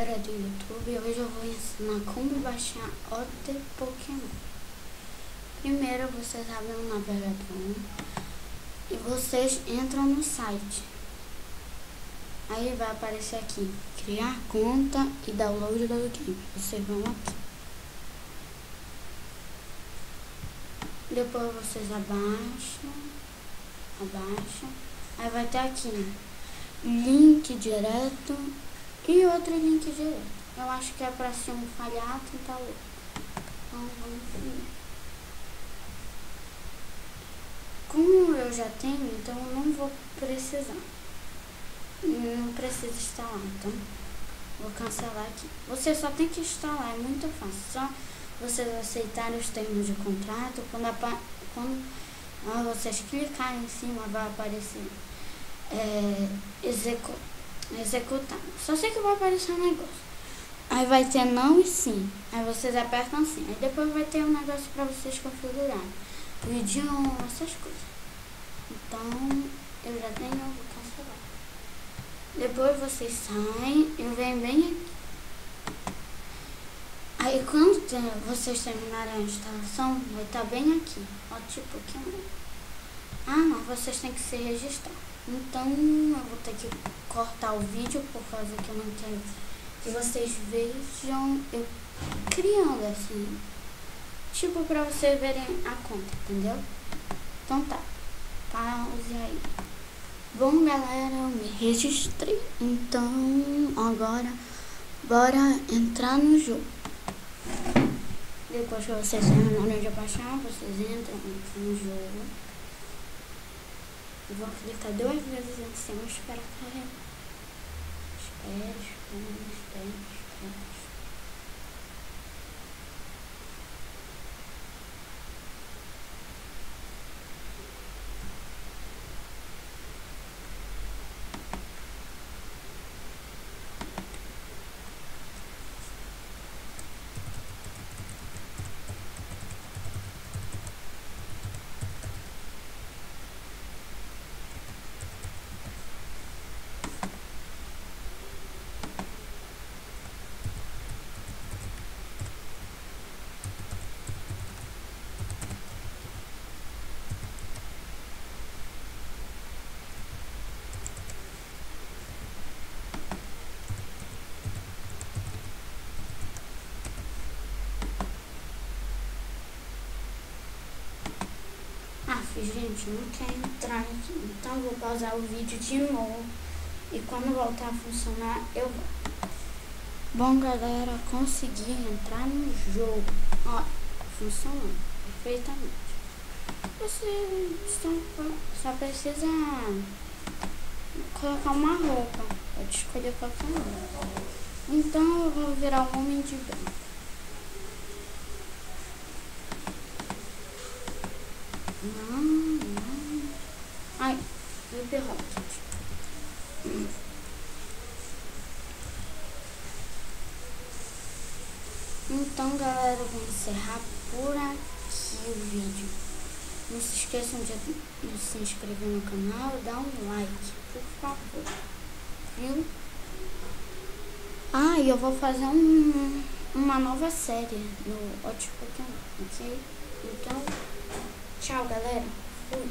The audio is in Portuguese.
galera do YouTube, hoje eu vou ensinar como baixar OT Pokémon. Primeiro vocês abrem um navegador e vocês entram no site. Aí vai aparecer aqui, criar conta e download do game. Vocês vão aqui. Depois vocês abaixam. Aí vai ter aqui, né? Link direto e outro link direto. Eu acho que é pra ser um falhado e tal. Então vamos ver. Como eu já tenho, então eu não vou precisar. Não precisa instalar, então vou cancelar aqui. Você só tem que instalar, é muito fácil. Só vocês aceitarem os termos de contrato. Quando vocês clicarem em cima, vai aparecer executar. Só sei que vai aparecer um negócio. Aí vai ter não e sim. Aí vocês apertam sim. Aí depois vai ter um negócio para vocês configurarem. O idioma, essas coisas. Então, eu já tenho, eu vou cancelar. Depois vocês saem e vem bem aqui. Aí quando vocês terminarem a instalação, vai estar bem aqui. Ó, tipo Pokémon. Mas vocês têm que se registrar. Então eu vou ter que cortar o vídeo por causa que eu não quero que vocês vejam eu criando assim. Tipo pra vocês verem a conta, entendeu? Então tá. Pause aí. Bom galera, eu me registrei. Então agora bora entrar no jogo. Depois que vocês terminarem de baixar, vocês entram no jogo. Eu vou clicar 2 vezes em cima e esperar carregar. Espera. Gente, não quer entrar aqui, então vou pausar o vídeo de novo e quando voltar a funcionar eu vou. Bom galera, consegui entrar no jogo. Ó, funcionando perfeitamente. Você só precisa colocar uma roupa. Pode escolher qualquer uma. Então eu vou virar um homem de branco. Ai, Hyper Rocket. Então galera, eu vou encerrar por aqui o vídeo. Não se esqueçam de se inscrever no canal e dar um like, por favor. Viu? E eu vou fazer uma nova série no OT Pokémon, ok? Então, tchau galera. Fui.